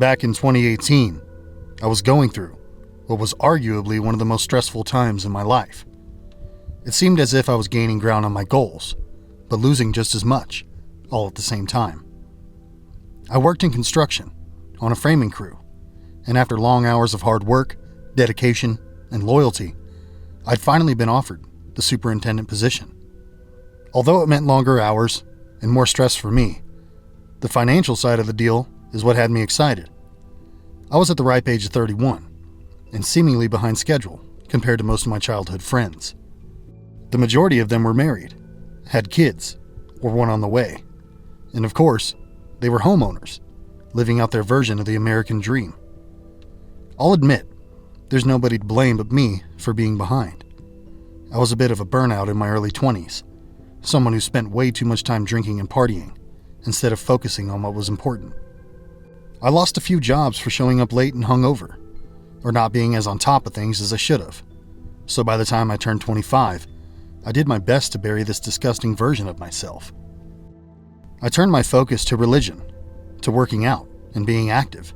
Back in 2018, I was going through what was arguably one of the most stressful times in my life. It seemed as if I was gaining ground on my goals, but losing just as much, all at the same time. I worked in construction, on a framing crew, and after long hours of hard work, dedication, and loyalty, I'd finally been offered the superintendent position. Although it meant longer hours and more stress for me, the financial side of the deal is what had me excited. I was at the ripe age of 31, and seemingly behind schedule compared to most of my childhood friends. The majority of them were married, had kids, or one on the way, and of course, they were homeowners, living out their version of the American dream. I'll admit, there's nobody to blame but me for being behind. I was a bit of a burnout in my early 20s, someone who spent way too much time drinking and partying, instead of focusing on what was important. I lost a few jobs for showing up late and hungover, or not being as on top of things as I should have. So by the time I turned 25, I did my best to bury this disgusting version of myself. I turned my focus to religion, to working out and being active,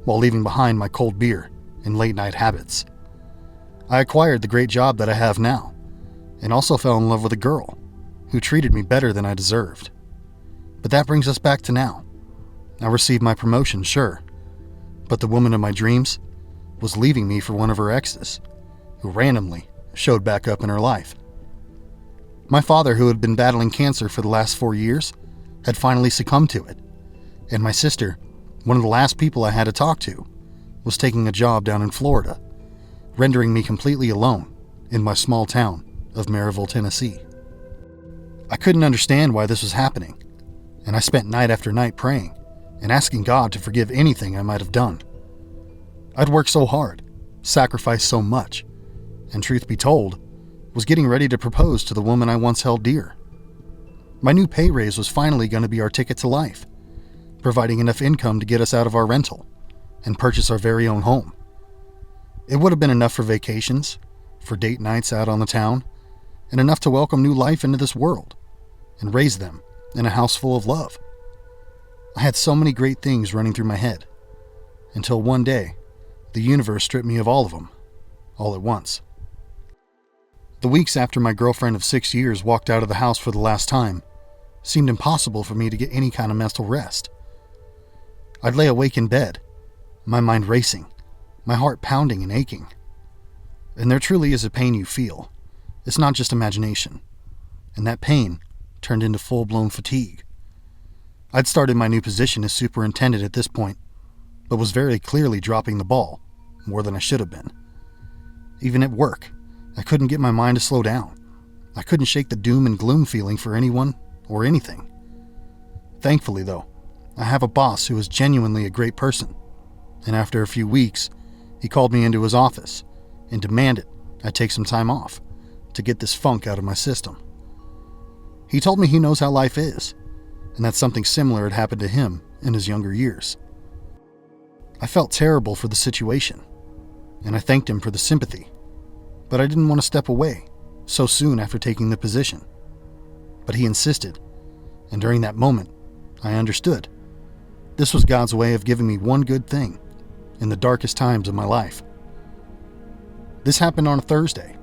while leaving behind my cold beer and late-night habits. I acquired the great job that I have now, and also fell in love with a girl who treated me better than I deserved. But that brings us back to now. I received my promotion, sure, but the woman of my dreams was leaving me for one of her exes, who randomly showed back up in her life. My father, who had been battling cancer for the last 4 years, had finally succumbed to it, and my sister, one of the last people I had to talk to, was taking a job down in Florida, rendering me completely alone in my small town of Maryville, Tennessee. I couldn't understand why this was happening, and I spent night after night praying and asking God to forgive anything I might have done. I'd worked so hard, sacrificed so much, and truth be told, was getting ready to propose to the woman I once held dear. My new pay raise was finally going to be our ticket to life, providing enough income to get us out of our rental and purchase our very own home. It would have been enough for vacations, for date nights out on the town, and enough to welcome new life into this world and raise them in a house full of love. I had so many great things running through my head, until one day, the universe stripped me of all of them, all at once. The weeks after my girlfriend of 6 years walked out of the house for the last time seemed impossible for me to get any kind of mental rest. I'd lay awake in bed, my mind racing, my heart pounding and aching. And there truly is a pain you feel. It's not just imagination. And that pain turned into full-blown fatigue. I'd started my new position as superintendent at this point, but was very clearly dropping the ball more than I should have been. Even at work, I couldn't get my mind to slow down. I couldn't shake the doom and gloom feeling for anyone or anything. Thankfully, though, I have a boss who is genuinely a great person, and after a few weeks, he called me into his office and demanded I take some time off to get this funk out of my system. He told me he knows how life is, and that something similar had happened to him in his younger years. I felt terrible for the situation, and I thanked him for the sympathy, but I didn't want to step away so soon after taking the position. But he insisted, and during that moment, I understood. This was God's way of giving me one good thing in the darkest times of my life. This happened on a Thursday,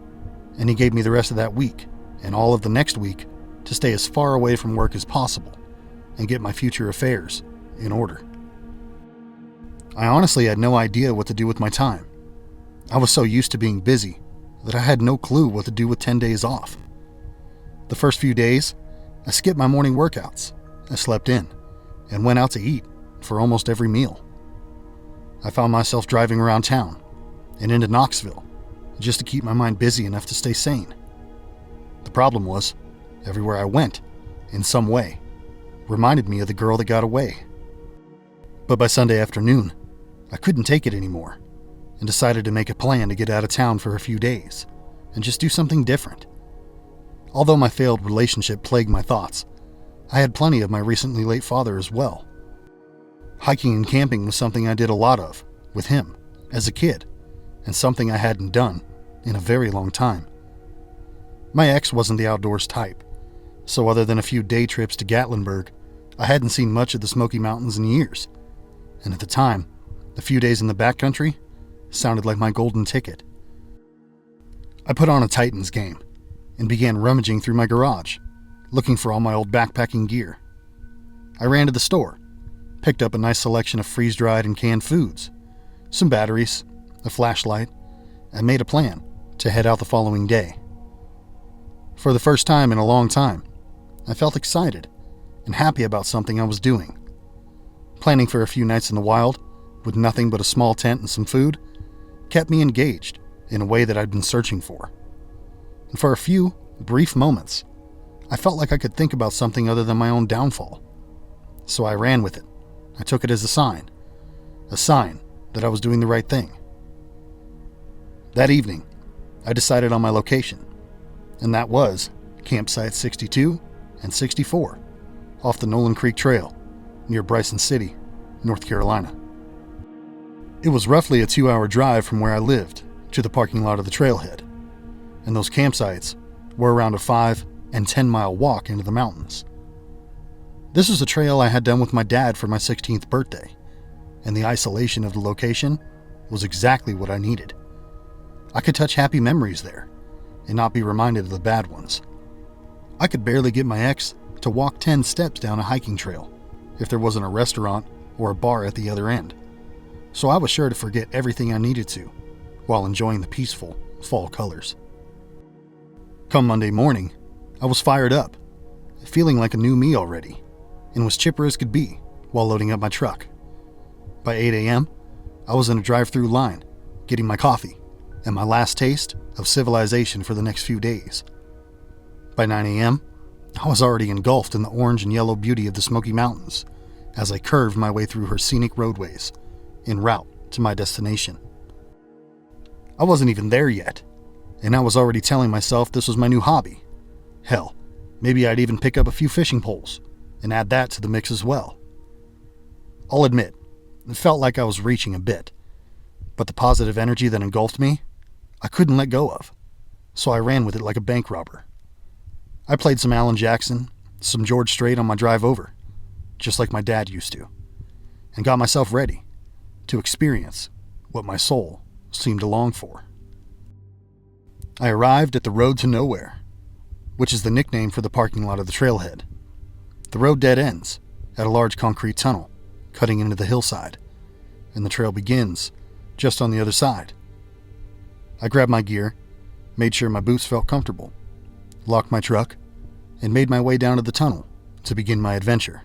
and he gave me the rest of that week and all of the next week to stay as far away from work as possible and get my future affairs in order. I honestly had no idea what to do with my time. I was so used to being busy that I had no clue what to do with 10 days off. The first few days, I skipped my morning workouts, I slept in, and went out to eat for almost every meal. I found myself driving around town and into Knoxville just to keep my mind busy enough to stay sane. The problem was, everywhere I went, in some way, reminded me of the girl that got away. But by Sunday afternoon, I couldn't take it anymore and decided to make a plan to get out of town for a few days and just do something different. Although my failed relationship plagued my thoughts, I had plenty of my recently late father as well. Hiking and camping was something I did a lot of with him as a kid, and something I hadn't done in a very long time. My ex wasn't the outdoors type, so other than a few day trips to Gatlinburg, I hadn't seen much of the Smoky Mountains in years, and at the time, A few days in the backcountry sounded like my golden ticket. I put on a Titans game and began rummaging through my garage, looking for all my old backpacking gear. I ran to the store, picked up a nice selection of freeze-dried and canned foods, some batteries, a flashlight, and made a plan to head out the following day. For the first time in a long time, I felt excited and happy about something I was doing. Planning for a few nights in the wild, with nothing but a small tent and some food, kept me engaged in a way that I'd been searching for. And for a few brief moments, I felt like I could think about something other than my own downfall. So I ran with it. I took it as a sign that I was doing the right thing. That evening, I decided on my location, and that was Campsite 62 and 64 off the Nolan Creek Trail near Bryson City, North Carolina. It was roughly a 2-hour drive from where I lived to the parking lot of the trailhead, and those campsites were around a 5 and 10-mile walk into the mountains. This was a trail I had done with my dad for my 16th birthday, and the isolation of the location was exactly what I needed. I could touch happy memories there and not be reminded of the bad ones. I could barely get my ex to walk 10 steps down a hiking trail if there wasn't a restaurant or a bar at the other end, so I was sure to forget everything I needed to while enjoying the peaceful fall colors. Come Monday morning, I was fired up, feeling like a new me already, and was chipper as could be while loading up my truck. By 8 a.m., I was in a drive-through line, getting my coffee and my last taste of civilization for the next few days. By 9 a.m., I was already engulfed in the orange and yellow beauty of the Smoky Mountains as I curved my way through her scenic roadways en route to my destination. I wasn't even there yet, and I was already telling myself this was my new hobby. Hell, maybe I'd even pick up a few fishing poles and add that to the mix as well. I'll admit, it felt like I was reaching a bit, but the positive energy that engulfed me, I couldn't let go of, so I ran with it like a bank robber. I played some Alan Jackson, some George Strait on my drive over, just like my dad used to, and got myself ready to experience what my soul seemed to long for. I arrived at the Road to Nowhere, which is the nickname for the parking lot of the trailhead. The road dead ends at a large concrete tunnel cutting into the hillside, and the trail begins just on the other side. I grabbed my gear, made sure my boots felt comfortable, locked my truck, and made my way down to the tunnel to begin my adventure.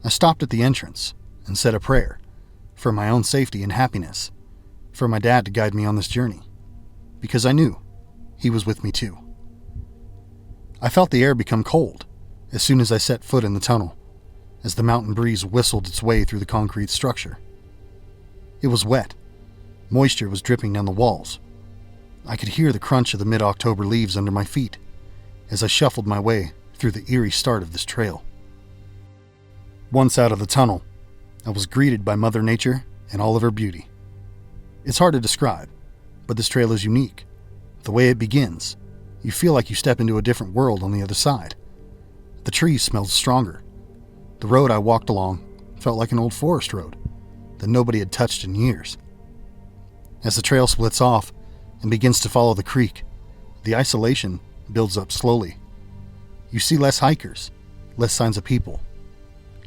I stopped at the entrance and said a prayer for my own safety and happiness, for my dad to guide me on this journey, because I knew he was with me too. I felt the air become cold as soon as I set foot in the tunnel, as the mountain breeze whistled its way through the concrete structure. It was wet. Moisture was dripping down the walls. I could hear the crunch of the mid-October leaves under my feet as I shuffled my way through the eerie start of this trail. Once out of the tunnel, I was greeted by Mother Nature and all of her beauty. It's hard to describe, but this trail is unique. The way it begins, you feel like you step into a different world on the other side. The trees smelled stronger. The road I walked along felt like an old forest road that nobody had touched in years. As the trail splits off and begins to follow the creek, the isolation builds up slowly. You see less hikers, less signs of people.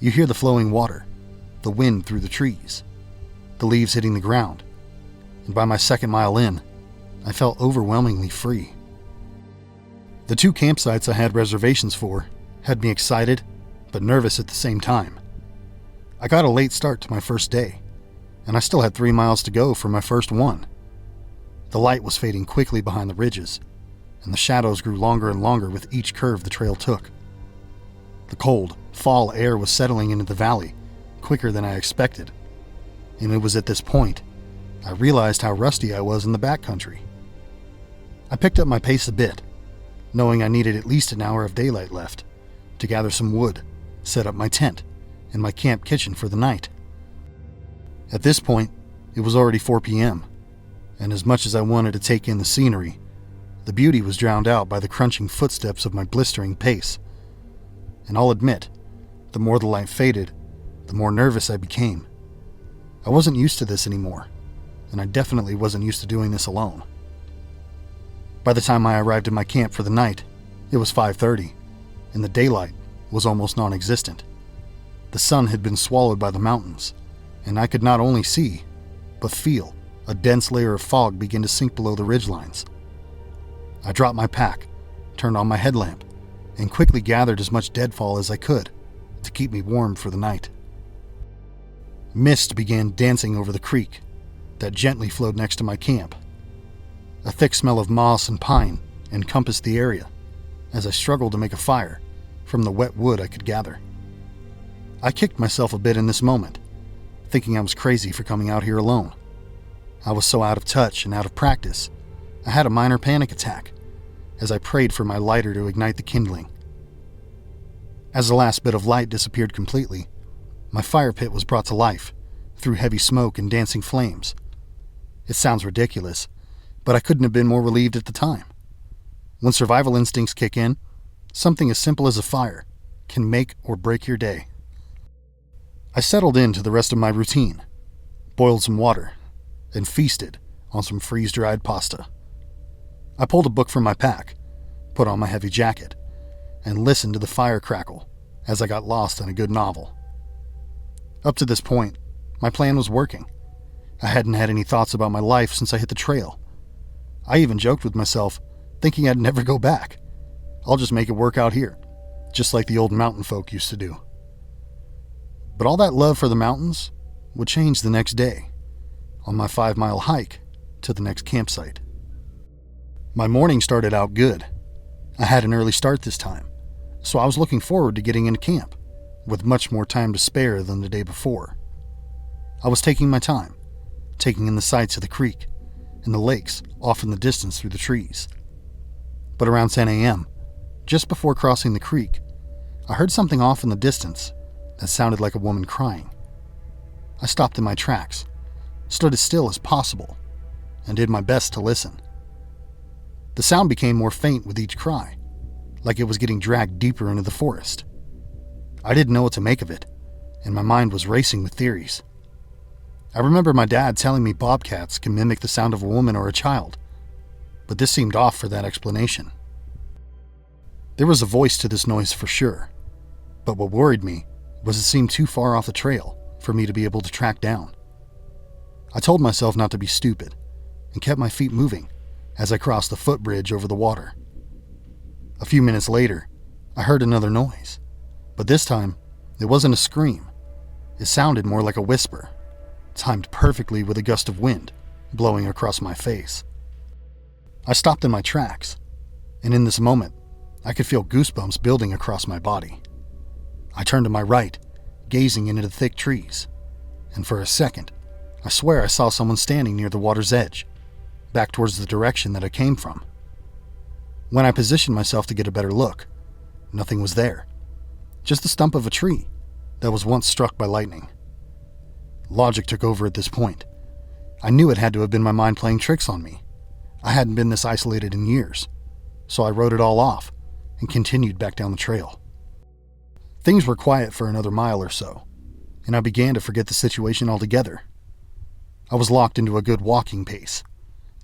You hear the flowing water, the wind through the trees, the leaves hitting the ground, and by my second mile in, I felt overwhelmingly free. The 2 campsites I had reservations for had me excited but nervous at the same time. I got a late start to my first day, and I still had 3 miles to go for my first one. The light was fading quickly behind the ridges, and the shadows grew longer and longer with each curve the trail took. The cold, fall air was settling into the valley quicker than I expected, and it was at this point I realized how rusty I was in the backcountry. I picked up my pace a bit, knowing I needed at least an hour of daylight left to gather some wood, set up my tent, and my camp kitchen for the night. At this point, it was already 4 p.m., and as much as I wanted to take in the scenery, the beauty was drowned out by the crunching footsteps of my blistering pace. And I'll admit, the more the light faded, the more nervous I became. I wasn't used to this anymore, and I definitely wasn't used to doing this alone. By the time I arrived at my camp for the night, it was 5:30, and the daylight was almost non-existent. The sun had been swallowed by the mountains, and I could not only see, but feel a dense layer of fog begin to sink below the ridgelines. I dropped my pack, turned on my headlamp, and quickly gathered as much deadfall as I could to keep me warm for the night. Mist began dancing over the creek that gently flowed next to my camp. A thick smell of moss and pine encompassed the area as I struggled to make a fire from the wet wood I could gather. I kicked myself a bit in this moment, thinking I was crazy for coming out here alone. I was so out of touch and out of practice, I had a minor panic attack as I prayed for my lighter to ignite the kindling. As the last bit of light disappeared completely, my fire pit was brought to life through heavy smoke and dancing flames. It sounds ridiculous, but I couldn't have been more relieved at the time. When survival instincts kick in, something as simple as a fire can make or break your day. I settled into the rest of my routine, boiled some water, and feasted on some freeze-dried pasta. I pulled a book from my pack, put on my heavy jacket, and listened to the fire crackle as I got lost in a good novel. Up to this point, my plan was working. I hadn't had any thoughts about my life since I hit the trail. I even joked with myself, thinking I'd never go back. I'll just make it work out here, just like the old mountain folk used to do. But all that love for the mountains would change the next day, on my 5-mile hike to the next campsite. My morning started out good. I had an early start this time, so I was looking forward to getting into camp, with much more time to spare than the day before. I was taking my time, taking in the sights of the creek and the lakes off in the distance through the trees. But around 10 a.m., just before crossing the creek, I heard something off in the distance that sounded like a woman crying. I stopped in my tracks, stood as still as possible, and did my best to listen. The sound became more faint with each cry, like it was getting dragged deeper into the forest. I didn't know what to make of it, and my mind was racing with theories. I remember my dad telling me bobcats can mimic the sound of a woman or a child, but this seemed off for that explanation. There was a voice to this noise for sure, but what worried me was it seemed too far off the trail for me to be able to track down. I told myself not to be stupid and kept my feet moving as I crossed the footbridge over the water. A few minutes later, I heard another noise, but this time it wasn't a scream. It sounded more like a whisper, timed perfectly with a gust of wind blowing across my face. I stopped in my tracks, and in this moment, I could feel goosebumps building across my body. I turned to my right, gazing into the thick trees, and for a second, I swear I saw someone standing near the water's edge, back towards the direction that I came from. When I positioned myself to get a better look, nothing was there, just the stump of a tree that was once struck by lightning. Logic took over at this point. I knew it had to have been my mind playing tricks on me. I hadn't been this isolated in years, so I wrote it all off and continued back down the trail. Things were quiet for another mile or so, and I began to forget the situation altogether. I was locked into a good walking pace,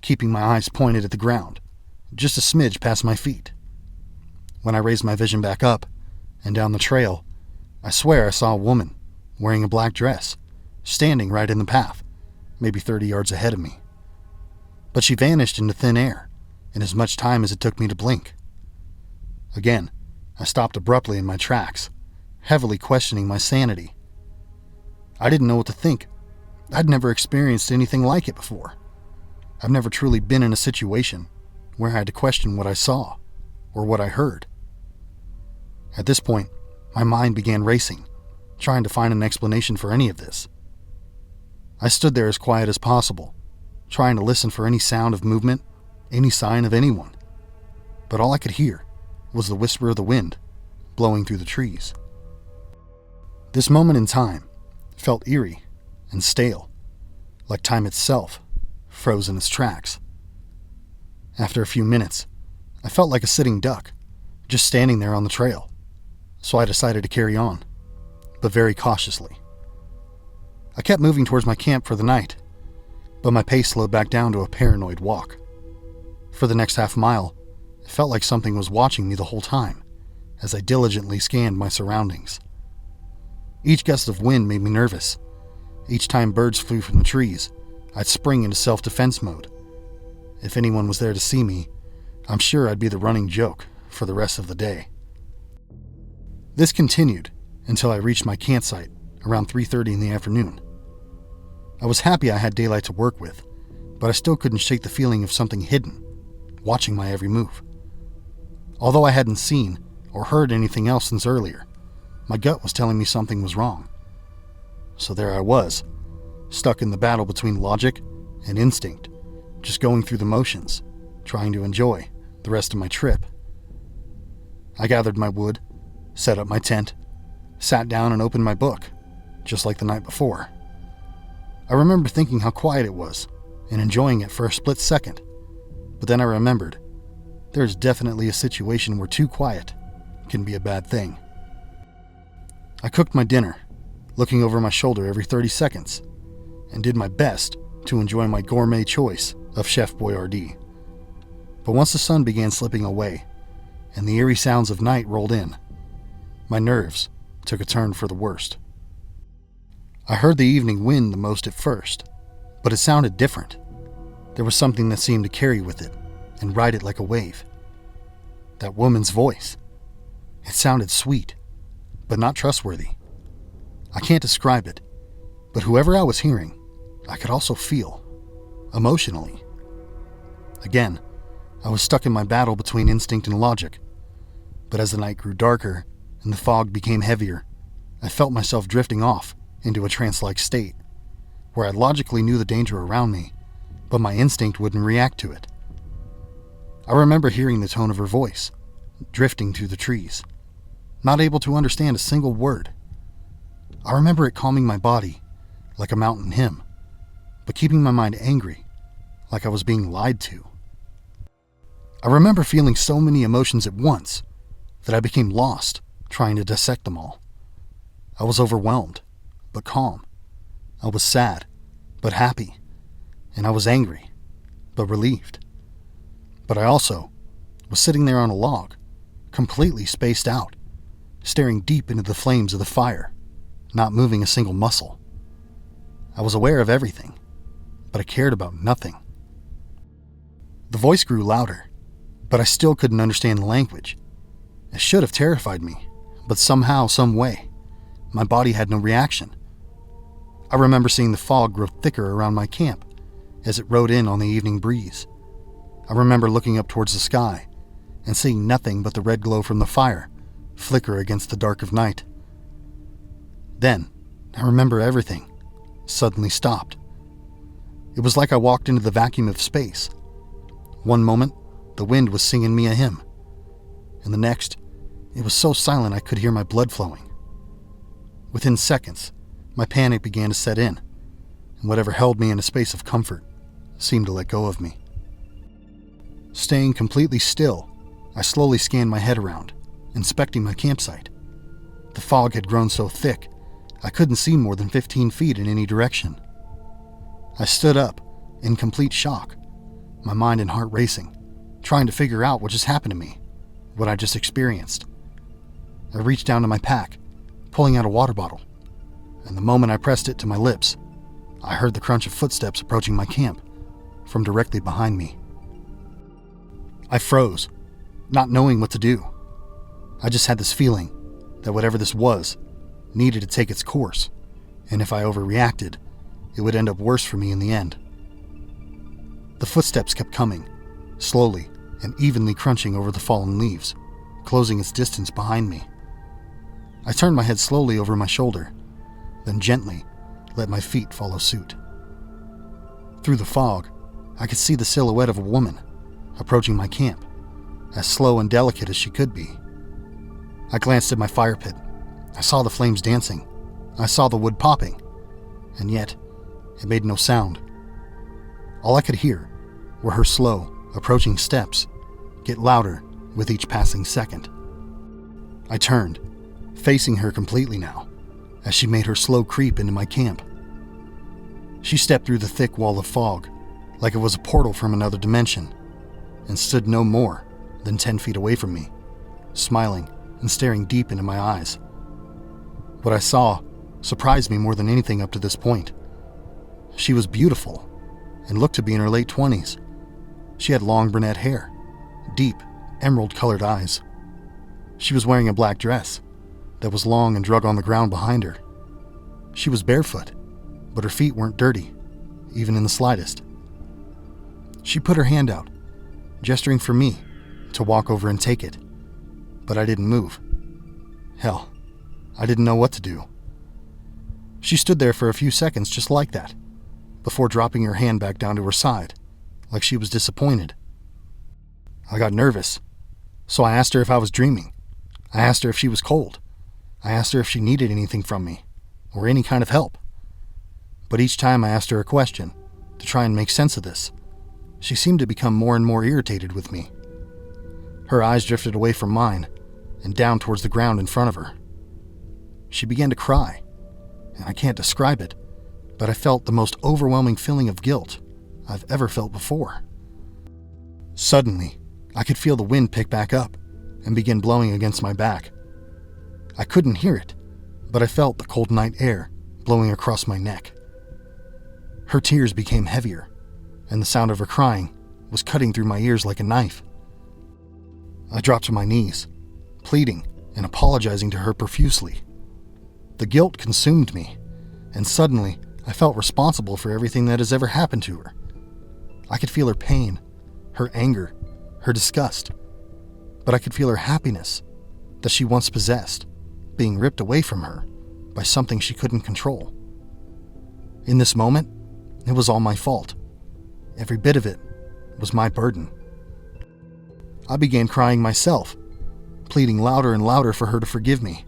keeping my eyes pointed at the ground, just a smidge past my feet. When I raised my vision back up and down the trail, I swear I saw a woman wearing a black dress, standing right in the path, maybe 30 yards ahead of me. But she vanished into thin air in as much time as it took me to blink. Again, I stopped abruptly in my tracks, heavily questioning my sanity. I didn't know what to think. I'd never experienced anything like it before. I've never truly been in a situation where I had to question what I saw or what I heard. At this point, my mind began racing, trying to find an explanation for any of this. I stood there as quiet as possible, trying to listen for any sound of movement, any sign of anyone. But all I could hear was the whisper of the wind blowing through the trees. This moment in time felt eerie and stale, like time itself froze in its tracks. After a few minutes, I felt like a sitting duck, just standing there on the trail, so I decided to carry on, but very cautiously. I kept moving towards my camp for the night, but my pace slowed back down to a paranoid walk. For the next half mile, it felt like something was watching me the whole time, as I diligently scanned my surroundings. Each gust of wind made me nervous. Each time birds flew from the trees, I'd spring into self-defense mode. If anyone was there to see me, I'm sure I'd be the running joke for the rest of the day. This continued until I reached my campsite around 3:30 in the afternoon. I was happy I had daylight to work with, but I still couldn't shake the feeling of something hidden, watching my every move. Although I hadn't seen or heard anything else since earlier, my gut was telling me something was wrong. So there I was, stuck in the battle between logic and instinct, just going through the motions, trying to enjoy the rest of my trip. I gathered my wood, set up my tent, sat down and opened my book, just like the night before. I remember thinking how quiet it was and enjoying it for a split second, but then I remembered there's definitely a situation where too quiet can be a bad thing. I cooked my dinner, looking over my shoulder every 30 seconds, and did my best to enjoy my gourmet choice of Chef Boyardee. But once the sun began slipping away and the eerie sounds of night rolled in, my nerves took a turn for the worst. I heard the evening wind the most at first, but it sounded different. There was something that seemed to carry with it and ride it like a wave. That woman's voice. It sounded sweet, but not trustworthy. I can't describe it, but whoever I was hearing, I could also feel, emotionally. Again, I was stuck in my battle between instinct and logic, but as the night grew darker and the fog became heavier, I felt myself drifting off into a trance-like state, where I logically knew the danger around me, but my instinct wouldn't react to it. I remember hearing the tone of her voice, drifting through the trees, not able to understand a single word. I remember it calming my body, like a mountain hymn, but keeping my mind angry, like I was being lied to. I remember feeling so many emotions at once that I became lost trying to dissect them all. I was overwhelmed, but calm. I was sad, but happy. And I was angry, but relieved. But I also was sitting there on a log, completely spaced out, staring deep into the flames of the fire, not moving a single muscle. I was aware of everything, but I cared about nothing. The voice grew louder, but I still couldn't understand the language. It should have terrified me, but somehow, some way, my body had no reaction. I remember seeing the fog grow thicker around my camp as it rode in on the evening breeze. I remember looking up towards the sky and seeing nothing but the red glow from the fire flicker against the dark of night. Then, I remember everything suddenly stopped. It was like I walked into the vacuum of space. One moment, the wind was singing me a hymn, and the next, it was so silent I could hear my blood flowing. Within seconds, my panic began to set in, and whatever held me in a space of comfort seemed to let go of me. Staying completely still, I slowly scanned my head around, inspecting my campsite. The fog had grown so thick, I couldn't see more than 15 feet in any direction. I stood up, in complete shock, my mind and heart racing, trying to figure out what just happened to me, what I just experienced. I reached down to my pack, pulling out a water bottle, and the moment I pressed it to my lips, I heard the crunch of footsteps approaching my camp from directly behind me. I froze, not knowing what to do. I just had this feeling that whatever this was needed to take its course, and if I overreacted, it would end up worse for me in the end. The footsteps kept coming, slowly and evenly crunching over the fallen leaves, closing its distance behind me. I turned my head slowly over my shoulder, then gently let my feet follow suit. Through the fog, I could see the silhouette of a woman approaching my camp, as slow and delicate as she could be. I glanced at my fire pit. I saw the flames dancing. I saw the wood popping, and yet it made no sound. All I could hear were her slow, approaching steps get louder with each passing second. I turned, facing her completely now, as she made her slow creep into my camp, She stepped through the thick wall of fog, like it was a portal from another dimension, and stood no more than 10 feet away from me, smiling and staring deep into my eyes. What I saw surprised me more than anything up to this point. She was beautiful and looked to be in her late 20s. She had long brunette hair, deep, emerald-colored eyes. She was wearing a black dress that was long and drug on the ground behind her. She was barefoot, but her feet weren't dirty, even in the slightest. She put her hand out, gesturing for me to walk over and take it, but I didn't move. Hell, I didn't know what to do. She stood there for a few seconds just like that, before dropping her hand back down to her side, like she was disappointed. I got nervous, so I asked her if I was dreaming. I asked her if she was cold. I asked her if she needed anything from me, or any kind of help. But each time I asked her a question, to try and make sense of this, she seemed to become more and more irritated with me. Her eyes drifted away from mine, and down towards the ground in front of her. She began to cry, and I can't describe it, but I felt the most overwhelming feeling of guilt I've ever felt before. Suddenly, I could feel the wind pick back up and begin blowing against my back. I couldn't hear it, but I felt the cold night air blowing across my neck. Her tears became heavier, and the sound of her crying was cutting through my ears like a knife. I dropped to my knees, pleading and apologizing to her profusely. The guilt consumed me, and suddenly I felt responsible for everything that has ever happened to her. I could feel her pain, her anger, her disgust, but I could feel her happiness that she once possessed, being ripped away from her by something she couldn't control. In this moment, it was all my fault. Every bit of it was my burden. I began crying myself, pleading louder and louder for her to forgive me,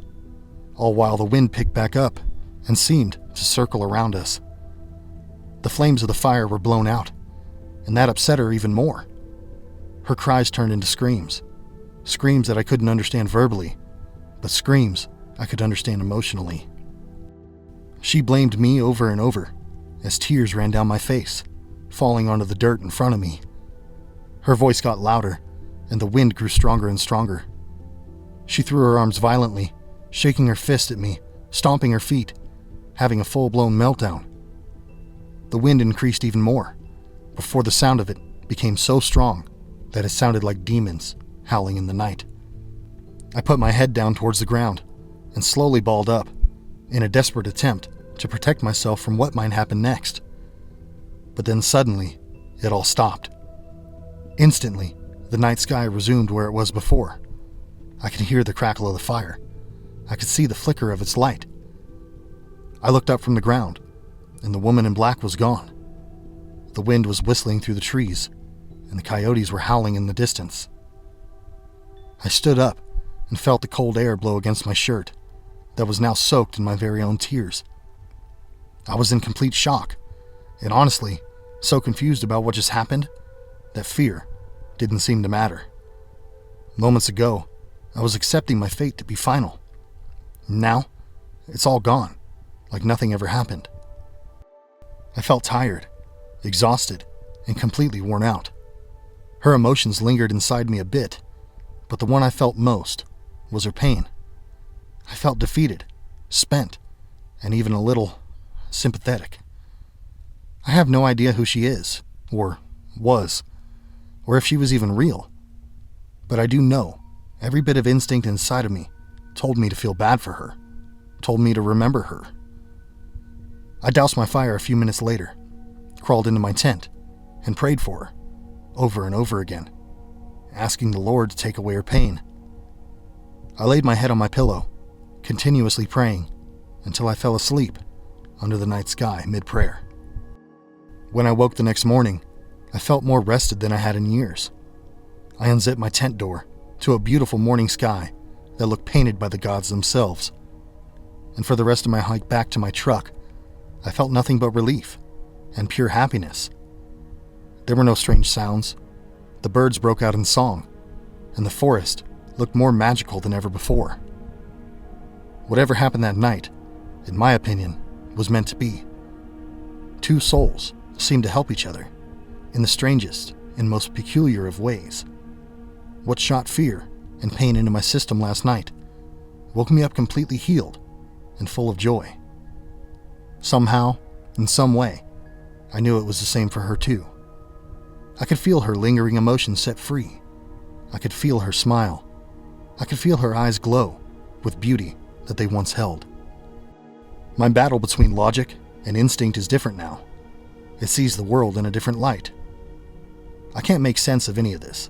all while the wind picked back up and seemed to circle around us. The flames of the fire were blown out, and that upset her even more. Her cries turned into screams, screams that I couldn't understand verbally, but screams I could understand emotionally. She blamed me over and over as tears ran down my face, falling onto the dirt in front of me. Her voice got louder, and the wind grew stronger and stronger. She threw her arms violently, shaking her fist at me, stomping her feet, having a full-blown meltdown. The wind increased even more, before the sound of it became so strong that it sounded like demons howling in the night. I put my head down towards the ground and slowly balled up in a desperate attempt to protect myself from what might happen next. But then suddenly, it all stopped. Instantly, the night sky resumed where it was before. I could hear the crackle of the fire. I could see the flicker of its light. I looked up from the ground, and the woman in black was gone. The wind was whistling through the trees, and the coyotes were howling in the distance. I stood up and felt the cold air blow against my shirt that was now soaked in my very own tears. I was in complete shock, and honestly, so confused about what just happened that fear didn't seem to matter. Moments ago, I was accepting my fate to be final. Now, it's all gone, like nothing ever happened. I felt tired, exhausted, and completely worn out. Her emotions lingered inside me a bit, but the one I felt most was her pain. I felt defeated, spent, and even a little sympathetic. I have no idea who she is, or was, or if she was even real. But I do know every bit of instinct inside of me told me to feel bad for her, told me to remember her. I doused my fire a few minutes later, crawled into my tent, and prayed for her, over and over again, asking the Lord to take away her pain. I laid my head on my pillow, continuously praying, until I fell asleep under the night sky mid-prayer. When I woke the next morning, I felt more rested than I had in years. I unzipped my tent door to a beautiful morning sky that looked painted by the gods themselves. And for the rest of my hike back to my truck, I felt nothing but relief and pure happiness. There were no strange sounds. The birds broke out in song, and the forest looked more magical than ever before. Whatever happened that night, in my opinion, was meant to be. Two souls seemed to help each other in the strangest and most peculiar of ways. What shot fear and pain into my system last night woke me up completely healed and full of joy. Somehow, in some way, I knew it was the same for her too. I could feel her lingering emotions set free. I could feel her smile. I could feel her eyes glow with beauty that they once held. My battle between logic and instinct is different now. It sees the world in a different light. I can't make sense of any of this.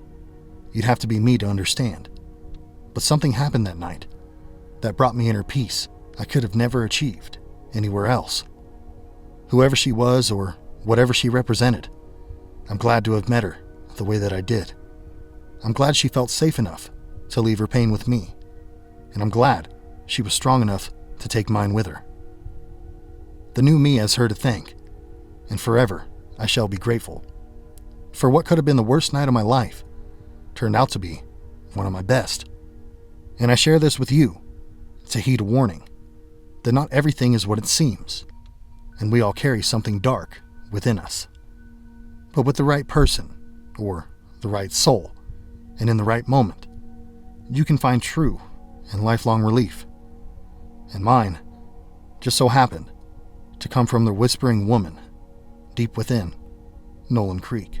You'd have to be me to understand. But something happened that night that brought me inner peace I could have never achieved anywhere else. Whoever she was or whatever she represented, I'm glad to have met her the way that I did. I'm glad she felt safe enough to leave her pain with me, and I'm glad she was strong enough to take mine with her. The new me has her to thank, and forever I shall be grateful. For what could have been the worst night of my life turned out to be one of my best. And I share this with you to heed a warning that not everything is what it seems, and we all carry something dark within us. But with the right person, or the right soul, and in the right moment, you can find true and lifelong relief. And mine just so happened to come from the whispering woman deep within Nolan Creek.